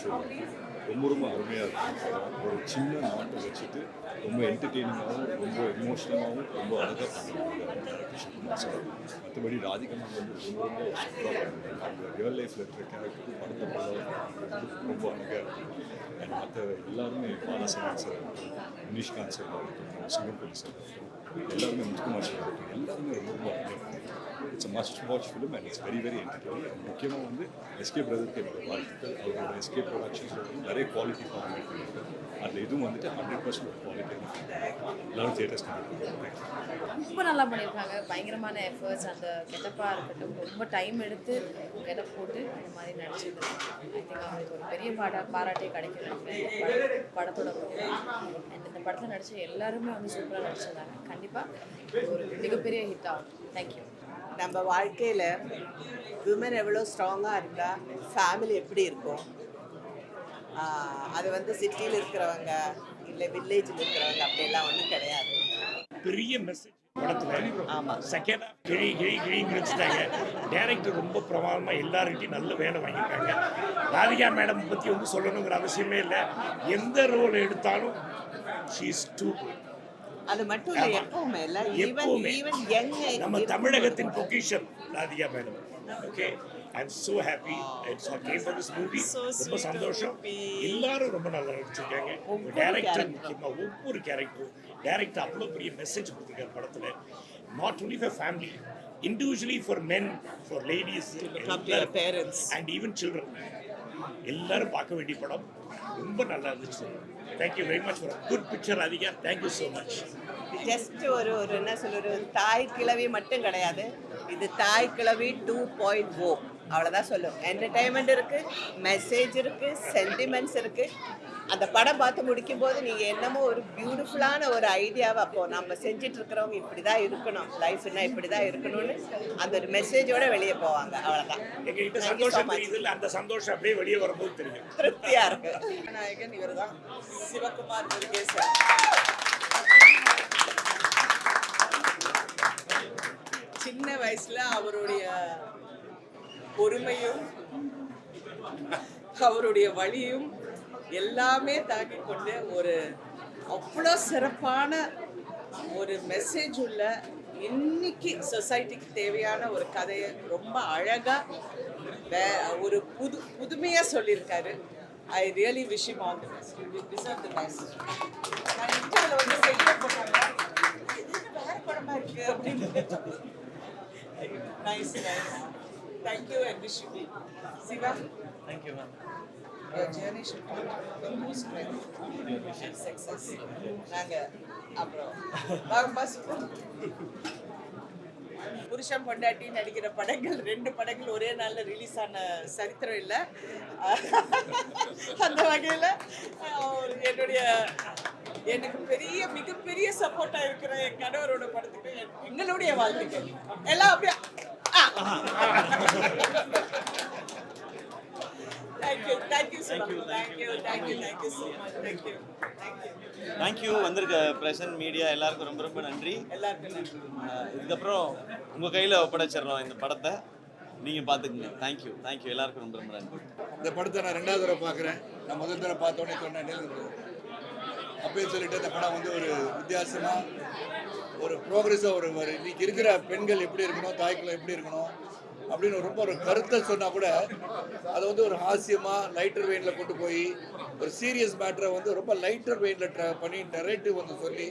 Show ரொம்ப ரொம்ப அருமையாக இருக்கும். ஒரு சின்ன நாட்டை வச்சுட்டு ரொம்ப என்டர்டெய்னிங்காகவும் ரொம்ப எமோஷ்னலாகவும் ரொம்ப அழகாக பண்ணுவாங்க கிருஷ்ணகுமார் சார். மற்றபடி ராதிகா மேம் வந்து ரொம்ப ரொம்ப சூப்பராக பண்ணுவாங்க. அந்த ரியல் லைஃப்பில் இருக்கிற கேரக்டருக்கு படத்தை போல ரொம்ப அழகாக இருக்கும். அண்ட் மற்ற எல்லாருமே பாலசரன் சார், நிஷ்காந்த் சார், சிங்கப்பூர் சார், எல்லாருமே முத்துக்குமார் சார், எல்லாருமே ரொம்ப ரொம்ப அழகாக it's a must watch film and it's very very entertaining. முக்கியமாக வந்து எஸ்கே பிரதருக்கு என்னோட வாழ்த்துக்கள். அவரோட எஸ்கே ப்ரொடக்ஷன்ஸ் வந்து நிறைய குவாலிட்டி ஃபார்மேட் பண்ணிருக்கு. அதில் இதுவும் வந்துட்டு 100% குவாலிட்டியான எல்லாரும் தியேட்டர்ஸ் ரொம்ப நல்லா பண்ணியிருக்காங்க. பயங்கரமான எஃபர்ட்ஸ், அந்த கெட்டப்பாக இருக்கட்டும், ரொம்ப டைம் எடுத்து கெட்டப் போட்டு இந்த மாதிரி நடிச்சிருக்காங்க. ஐ திங்க் அவங்களுக்கு ஒரு பெரிய பாராட்டே கிடைக்கணும் படத்தோட அண்ட் இந்த படத்தில் நடித்த எல்லாருமே வந்து சூப்பராக நடிச்சிருந்தாங்க. கண்டிப்பாக ஒரு மிகப்பெரிய ஹிட் ஆகும். தேங்க்யூ. நம்ம வாழ்க்கையில் விமன் எவ்வளோ ஸ்ட்ராங்காக இருந்தால் ஃபேமிலி எப்படி இருக்கும், அது வந்து சிட்டியில் இருக்கிறவங்க இல்லை வில்லேஜில் இருக்கிறவங்க அப்படியெல்லாம் ஒன்றும் கிடையாது. பெரிய மெசேஜ் படத்தில். ஆமாம், செகண்ட் கிழி கிழி கிழின்னு வச்சுட்டாங்க. டேரக்டர் ரொம்ப பிரமாதமாக எல்லாருக்கிட்டையும் நல்ல வேலை வாங்கியிருக்காங்க. ராதிகா மேடம் பற்றி வந்து சொல்லணுங்கிற அவசியமே இல்லை. எந்த ரோல் எடுத்தாலும் ஷீ இஸ் டூ குட். அது மட்டும் இல்லை, எப்பவுமே இல்லை, எப்பவுமே ஈவன் யங் நம்ம தமிழகத்தின் பொக்கிஷன் Radhika madam. Okay, I am so happy it's came for this movie. ரொம்ப சந்தோஷம். எல்லாரும் ரொம்ப நல்லா நடிச்சிருக்காங்க. டேரக்டர் முக்கியமாக ஒவ்வொரு கேரக்டரும் டேரக்டர் அவ்வளோ பெரிய மெசேஜ் கொடுத்துருக்காரு படத்தில். Not only for family, individually for men, for ladies, parents and even children. எல்லாரும் பார்க்க வேண்டிய படம். ரொம்ப நல்லா இருந்துச்சு. Thank you very much for good picture Radhika. Thank you so much. Just ஒரு என்ன சொல்கிறது, தாய் கிழவி மட்டும் கிடையாது, இது தாய் கிழவி 2.0. அவ்வளோதான் சொல்லும். என்டர்டைன்மெண்ட் இருக்குது, மெசேஜ் இருக்குது, சென்டிமெண்ட்ஸ் இருக்குது. அந்த படம் பார்த்து முடிக்கும் போது நீங்கள் என்னமோ ஒரு பியூட்டிஃபுல்லான ஒரு ஐடியாவை, அப்போது நம்ம செஞ்சுட்டு இருக்கிறவங்க இப்படி தான் இருக்கணும், லைஃப்னா இப்படி தான் இருக்கணும்னு அந்த ஒரு மெசேஜோட வெளியே போவாங்க. அவ்வளோதான். எங்ககிட்ட சந்தோஷம் தெரியுது, அந்த சந்தோஷம் அப்படியே வெளியே வரும்போது தெரியும். திருப்தியாக இருக்கு. நாயகன் இவர் தான், சிவகுமார் முருகேசன். சின்ன வயசுல அவருடைய பொறுமையும் அவருடைய வழியும் எல்லாமே தாங்கிக் கொண்டு ஒரு அவ்வளோ சிறப்பான ஒரு மெசேஜ் உள்ள இன்னைக்கு சொசைட்டிக்கு தேவையான ஒரு கதையை ரொம்ப அழகாக ஒரு புதுமையாக சொல்லியிருக்காரு. I really wish him all the best. You deserve the best. நான் இன்டர்வியூல வந்து செய்ய போறாங்க, இது வேற படமா இருக்கு அப்படின்னு. Nice nice. Thank you and wish you well. Siva, Thank you, ma'am. your journey should come with more strength and success. நாங்க அப்புறம் வாங்கப்பா சூப்பர். புருஷன் பொண்டாட்டி நடிக்கிற படங்கள் 2 படங்கள் ஒரே நாளில் ரிலீஸ் ஆன சரித்திரம் இல்லை. அந்த வகையில் எனக்கு மிகப்பெரிய சப்போர்ட்டாக இருக்கிற என் கணவரோட படத்துக்கு எங்களுடைய வாழ்த்துக்கள் எல்லாம் அப்படியே. தேங்க்யூ வந்திருக்க பிரசன்ட் மீடியா எல்லாருக்கும் ரொம்ப ரொம்ப நன்றி. இதுக்கப்புறம் உங்கள் கையில் ஒப்படைச்சிடறோம் இந்த படத்தை, நீங்கள் பார்த்துக்குங்க. தேங்க்யூ எல்லாருக்கும் ரொம்ப ரொம்ப நன்றி. இந்த படத்தை நான் 2வது தடவை பார்க்குறேன். நான் முதல் தடவை பார்த்தோன்னே சொன்னேன், அப்பயே சொல்லிட்டு இந்த படம் வந்து ஒரு வித்தியாசமாக ஒரு ப்ரோக்ரெஸாக ஒரு இன்னைக்கு இருக்கிற பெண்கள் எப்படி இருக்கணும், தாய்க்குள்ள எப்படி இருக்கணும் அப்படின்னு ரொம்ப ஒரு கருத்தை சொன்னால் கூட அதை வந்து ஒரு ஹாஸ்யமாக லைட்டர் வெயினில் கொண்டு போய் ஒரு சீரியஸ் மேட்டரை வந்து ரொம்ப லைட்டர் வெயினில் பண்ணி நரேட்டிவ் வந்து சொல்லி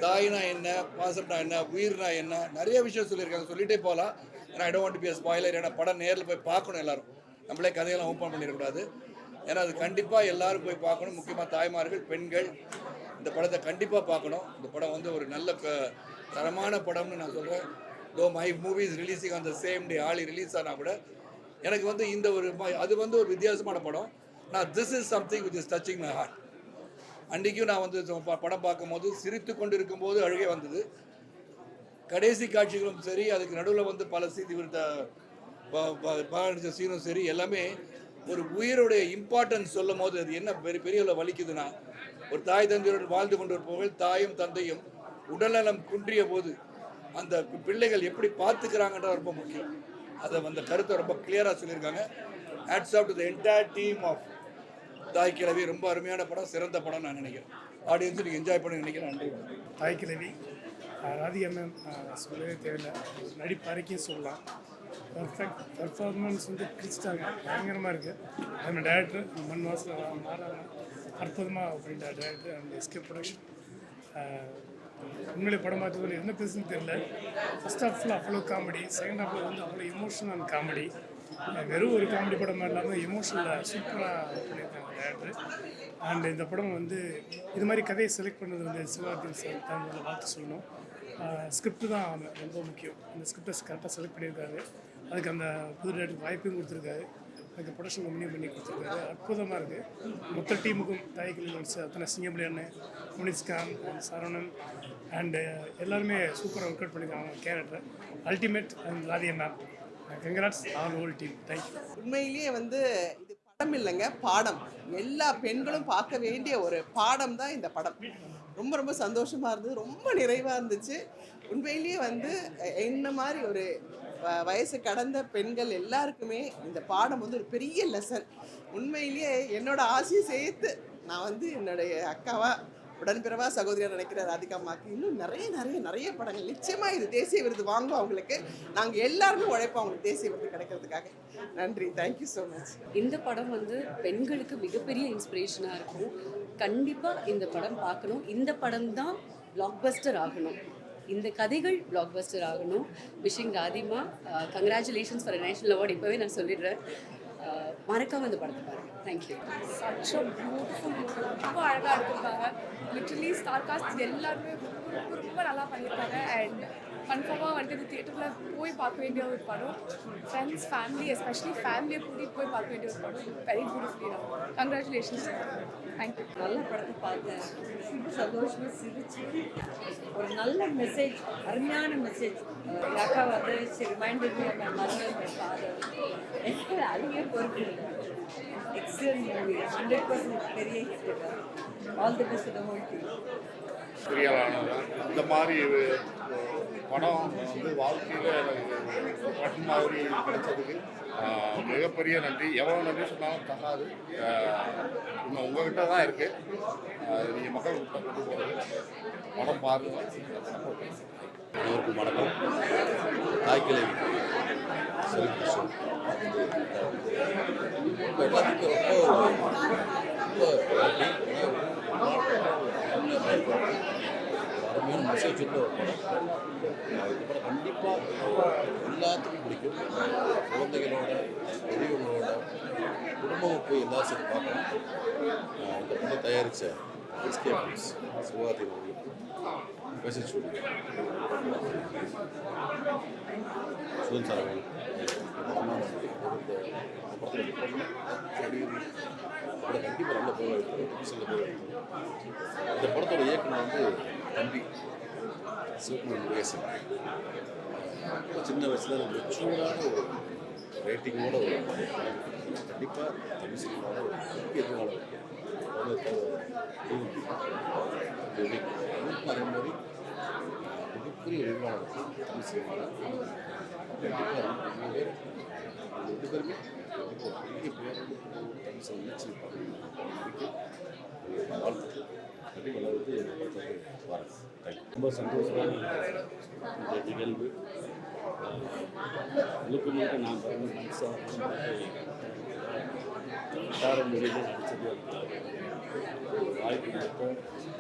தாய்னா என்ன, பாசம்னா என்ன, உயிர்னா என்ன, நிறைய விஷயம் சொல்லியிருக்காங்க. சொல்லிகிட்டே போகலாம். ஏன்னா I don't want to be a spoiler. ஏன்னா படம் நேரில் போய் பார்க்கணும் எல்லாரும். நம்மளே கதையெல்லாம் ஓப்பன் பண்ணிடக்கூடாது. ஏன்னா அது கண்டிப்பாக எல்லாரும் போய் பார்க்கணும். முக்கியமாக தாய்மார்கள், பெண்கள் இந்த படத்தை கண்டிப்பாக பார்க்கணும். இந்த படம் வந்து ஒரு நல்ல தரமான படம்னு நான் சொல்கிறேன். தோ my movies releasing on the same day, Aul release ஆனால் கூட எனக்கு வந்து இந்த ஒரு அது வந்து ஒரு வித்தியாசமான படம். நான் this is something which is touching my heart. அன்றைக்கும் நான் வந்து படம் பார்க்கும்போது சிரித்து கொண்டு இருக்கும்போது அழுகே வந்தது. கடைசி காட்சிகளும் சரி, அதுக்கு நடுவில் வந்து பல நடிச்ச சீனும் சரி, எல்லாமே ஒரு உயிரோடைய இம்பார்ட்டன்ஸ் சொல்லும் போது அது என்ன பெரிய வலிக்குதுன்னா, ஒரு தாய் தந்தையுடன் வாழ்ந்து கொண்டு இருப்பவர்கள் தாயும் தந்தையும் உடல்நலம் குன்றிய போது அந்த பிள்ளைகள் எப்படி பார்த்துக்கிறாங்கன்றது ரொம்ப முக்கியம். அதை அந்த கருத்தை ரொம்ப கிளியராக சொல்லியிருக்காங்க. Hats off to the entire team of Thaai Kizhavi. ரொம்ப அருமையான படம், சிறந்த படம் நான் நினைக்கிறேன். ஆடியன்ஸ் நீங்கள் என்ஜாய் பண்ண நினைக்கிறேன். நன்றி. தாய் கிழவி ராதிகா மேம் சொல்லவே தேவையில்லை, நடிப்பு அறிக்கையும் சொல்லலாம். பர்ஃபெக்ட் பர்ஃபார்மன்ஸ் வந்து கிழிச்சிட்டாங்க, பயங்கரமாக இருக்குது. நம்ம டேரக்டர் மண் வாசம் மாறாம அற்புதமாக அப்படின்ற டேரக்டர் அந்த எஸ்கே ப்ரொடக்ஷன். உண்மையிலே படம் பார்த்தது என்ன பேசுன்னு தெரியல. ஃபஸ்ட் ஹாஃபில் அவ்வளோ காமெடி, செகண்ட் ஹாஃபில் வந்து அவ்வளோ எமோஷனல் காமெடி. வெறும் ஒரு காமெடி படமாக இல்லாமல் எமோஷனலாக சூப்பராக பண்ணியிருக்காங்க டேரக்டர். அண்ட் இந்த படம் வந்து இது மாதிரி கதையை செலக்ட் பண்ணது வந்து சிவாஜி சார் தான் வாழ்த்து சொல்லணும். ஸ்கிரிப்ட் தான் ரொம்ப முக்கியம். அந்த ஸ்கிரிப்டை கரெக்டாக செலக்ட் பண்ணியிருக்காரு. அதுக்கு அந்த புது டேரக்டருக்கு வாய்ப்பையும் கொடுத்துருக்காரு. அதுக்கு ப்ரொடக்ஷன் கம்பெனியும் பண்ணி கொடுத்துருக்காரு. அற்புதமாக இருக்குது. மொத்த டீமுக்கும் தாய்க்கிழமை நடிச்சு அத்தனை சிங்கம்பளி அண்ணன், முனிஸ்கான், சரவணன் அண்டு எல்லாருமே சூப்பராக ஒர்க் அவுட் பண்ணியிருக்காங்க character. Ultimate and Radhiya ma'am, congrats all whole team. Thank you. உண்மையிலேயே வந்து இது படம் இல்லைங்க, பாடம். எல்லா பெண்களும் பார்க்க வேண்டிய ஒரு பாடம் தான் இந்த படம். ரொம்ப ரொம்ப சந்தோஷமாக இருந்தது, ரொம்ப நிறைவாக இருந்துச்சு. உண்மையிலேயே வந்து என்ன மாதிரி ஒரு வயசு கடந்த பெண்கள் எல்லாருக்குமே இந்த பாடம் வந்து ஒரு பெரிய லெசன். உண்மையிலேயே என்னோட ஆசையை சேர்த்து நான் வந்து என்னுடைய அக்காவா உடன்பிறவா சகோதரியாக நினைக்கிற ராதிகா அம்மாவுக்கு இன்னும் நிறைய நிறைய நிறைய படங்கள் நிச்சயமாக இது தேசிய விருது வாங்கும். அவங்களுக்கு நாங்கள் எல்லாருமே உழைப்போம் அவங்களுக்கு தேசிய விருது கிடைக்கிறதுக்காக. நன்றி, தேங்க்யூ ஸோ மச். இந்த படம் வந்து பெண்களுக்கு மிகப்பெரிய இன்ஸ்பிரேஷனாக இருக்கும். கண்டிப்பாக இந்த படம் பார்க்கணும். இந்த படம் தான் பிளாக்பஸ்டர் ஆகணும். இந்த கதைகள் பிளாக்பஸ்டர் ஆகணும். விஷிங் ராதிமா கங்க்ராச்சுலேஷன்ஸ் ஃபார் நேஷனல் அவார்டு. இப்போவே நான் சொல்லிடுறேன், மறக்காமல் இந்த படத்தை பாருங்கள். தேங்க்யூ. சச் பியூட்டிஃபுல், ரொம்ப அழகாக எடுத்திருக்காங்க. லிட்டரலி ஸ்டார் காஸ்ட் எல்லாருமே ரொம்ப ரொம்ப நல்லா பண்ணியிருக்காங்க. அண்ட் கன்ஃபார்மாக வந்துட்டு இது தியேட்டரில் போய் பார்க்க வேண்டிய ஒரு படம். ஃப்ரெண்ட்ஸ், ஃபேமிலி, எஸ்பெஷலி ஃபேமிலியை கூட்டிகிட்டு போய் பார்க்க வேண்டிய ஒரு படம். வெரி பியூட்டிஃபுல்லி இருக்கும். கங்க்ராச்சுலேஷன்ஸ். தேங்க்யூ. நல்ல படத்தை பார்த்தேன், ரொம்ப சந்தோஷமாக சிரிச்சு. ஒரு நல்ல மெசேஜ், அருமையான மெசேஜ். எங்கள் அக்கா வந்து reminded me my mother, my father. எனக்கு அழுகே பொறுப்பு இல்லை. எக்ஸலன்ட் மூவி, 100% பெரிய hit. All the best to whole team. பெரியாளானதான் இந்த மாதிரி படம் வந்து வாழ்க்கையில் எனக்கு படம் மாதிரி கிடைச்சதுக்கு மிகப்பெரிய நன்றி. எவ்வளோ நன்றி சொன்னாலும் தகாது. இன்னும் உங்ககிட்ட தான் இருக்குது, நீங்கள் மக்கள் கொண்டு போகிறது. படம் பாருங்கள். அனைவருக்கும் வணக்கம். தாய்க்கிழவி செலிப்ரேஷன் எல்லாத்துக்கும் அருமையான மெசேஜ் உள்ள ஒரு படம். இந்த படம் கண்டிப்பாக எல்லாத்துக்கும் பிடிக்கும். குழந்தைகளோட, பெரியவங்களோட, குடும்பம் போய் எல்லாரும் சேர்த்து பார்க்கணும். இந்த படம் தயாரித்த எஸ்கே ஃபிலிம்ஸ் சிவாஜி அவர்களுக்கு மெசேஜ் சொல்லி சுதன் சார் அவர்கள் கண்டிப்பாக நல்ல பேர் எடுத்து பேர் எடுத்து. இந்த படத்தோட இயக்குனர் வந்து தம்பி சிவகுமார் முருகேசன். சின்ன வயசில் ஒரு மெச்சூர்டான ஒரு ரேட்டிங்கோட ஒரு கண்டிப்பாக தமிழ் சினிமாவோட ஒரு முக்கிய எதிர்காலம் இருக்குது. அதே மாதிரி மிகப்பெரிய எதிர்காலம் இருக்குது தமிழ் சினிமாவில். கண்டிப்பாக 2 பேருமே கண்டிப்பாக பெரிய பேர் வந்து தமிழ் சினிமா நினைச்சிருப்பாங்க. வாழ்த்து கண்டிப்பாக வந்து வரேன். ரொம்ப சந்தோஷமான இந்த நிகழ்வு. முழுக்க முழுக்க நான் மனசாக வட்டார மொழியில் நடித்தது வாய்ப்பு மட்டும்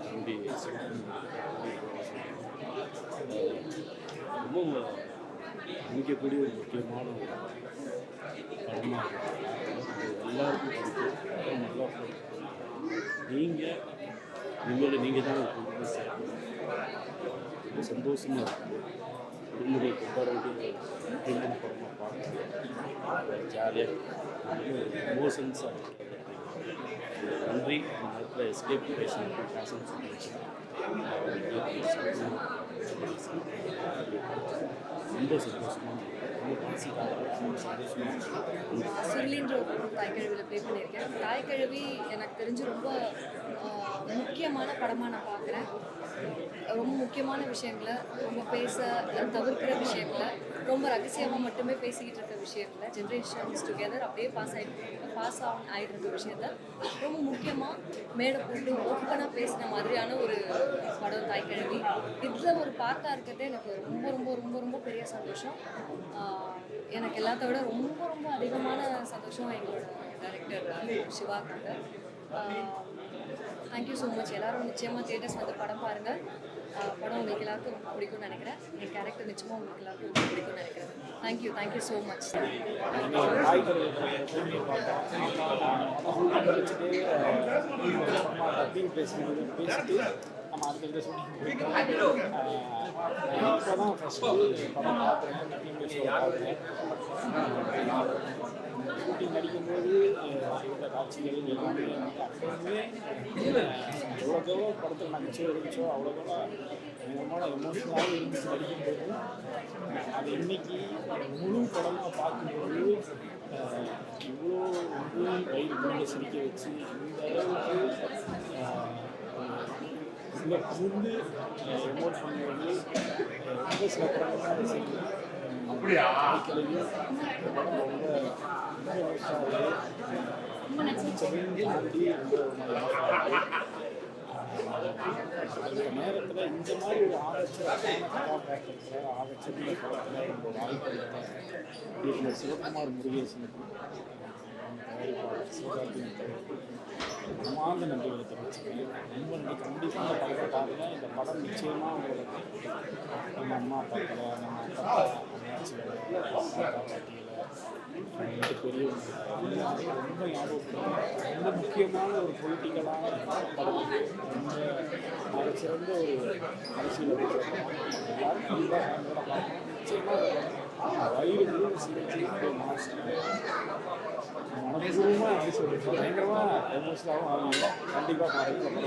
தம்பி ரொம்ப நினைக்கக்கூடிய ஒரு முக்கியமான ஒரு படமாக இருக்குது. எல்லாருக்கும் பிடிக்கும். நல்லா பிடிக்கும். நீங்கள் இனிமேல் நீங்கள் தான் கொண்டு போய் சேர்க்கணும். ரொம்ப சந்தோஷமாக இருக்குது. விடுமுறையை கொண்டாட வேண்டிய முக்கியமான படமாக பார்க்குறேன். ஜாலியாக எமோஷன்ஸாக இருக்குது. நன்றி. இந்த நேரத்தில் எஸ்கேப் பேசுகிறேன் பேசணும்னு சொல்லிடுச்சு. ரொம்ப சந்தோஷமாக சுருளின்ற ஒரு தாய்க்கிழவியில் ப்ளே பண்ணியிருக்கேன். தாய்க்கிழவி எனக்கு தெரிஞ்சு ரொம்ப முக்கியமான படமாக நான் பார்க்குறேன். ரொம்ப முக்கியமான விஷயங்களை ரொம்ப பேச தவிர்க்கிற விஷயங்களை ரொம்ப ரகசியமாக மட்டுமே பேசிக்கிட்டு இருக்க விஷயங்களை ஜென்ரேஷன்ஸ் டுகெதர் அப்படியே பாஸ் ஆகிட்டு இருக்க விஷயத்த ரொம்ப முக்கியமாக மேடை போட்டு ஓப்பனாக பேசின மாதிரியான ஒரு படம் தாய்க்கிழவி. இதில் ஒரு பார்ட்டாக இருக்கிறதே எனக்கு ரொம்ப ரொம்ப ரொம்ப ரொம்ப பெரிய சந்தோஷம். எனக்கு எல்லாத்த விட ரொம்ப ரொம்ப அதிகமான சந்தோஷம் எங்களோட டைரக்டர் சிவாக்காங்க. Thank you so much. எல்லோரும் நிச்சயமாக தியேட்டர்ஸ் வந்து படம் பாருங்கள். படம் உங்களுக்கு எல்லாருக்கும் ரொம்ப பிடிக்கும்னு நினைக்கிறேன். என் கேரக்டர் நிச்சயமாக உங்களுக்கு எல்லாருக்கும் ரொம்ப பிடிக்கும்னு நினைக்கிறேன். Thank you so much. பேசிட்டு நம்ம அடுத்த ஷூட்டிங் போயிட்டோம். இப்போ தான் ஃபஸ்ட்டு படம் பார்க்குறேன். ஷூட்டிங் நடிக்கும்போது இந்த காட்சிகள் எல்லாமே அப்போவுமே எவ்வளோக்கு எவ்வளோ படத்தில் நகைச்சுவை இருந்துச்சோ அவ்வளோக்கெவ்வளோ பயங்கரமான எமோஷனலாக இருந்துச்சு நடிக்கும்போது. அது இன்னைக்கு முழு படமாக பார்க்கும்போது இவ்வளோ வந்து வயிறு கொண்டு சிரிக்க வச்சு இந்த அளவுக்கு சில புரிந்து எமோட் பண்ணுவது ரொம்ப சில படங்கள்லாம் செய்யும். அப்படியா வாழ்க்கையிலையும் இந்த படம் ரொம்ப ரொம்ப எமோஷனாக தாண்டி ரொம்ப அந்த நேரத்தில் இந்த மாதிரி ஒரு ஆகச்சரியமான கதாபாத்திரத்தில் ஆகச்சரிய படத்தில் ரொம்ப வாய்ப்பு இதில் சிவகுமார் முருகேசனுக்கு சிவகார்த்திகேயனுக்கு பிரமாண்ட நன்றிகளை தெரிவிச்சுக்கிறேன். ரொம்ப நன்றி. கண்டிப்பாக இந்த படத்தை பாருங்க. இந்த படம் நிச்சயமாக உங்களுக்கு நம்ம அம்மா அப்பாக்களை நம்ம அப்பா அம்மாச்சிகளை தாத்தா பாட்டிகளை ரெண்டு பெரியவங்க எல்லாரையும் ரொம்ப ஞாபகப்படுத்தும். ரொம்ப முக்கியமான ஒரு பொலிட்டிக்கலான படம். ரொம்ப சிறந்த ஒரு அரசியல் எல்லாரும் கண்டிப்பாக ஃபேமிலியோட பார்க்கணும். நிச்சயமாக வயிறு முழு சிரிச்சு மனப்பூர்வமாக எப்படி சொல்லிட்டு பயங்கரமாக எமோஷனலாகவும் ஆகுங்க. கண்டிப்பாக பாருங்கள்.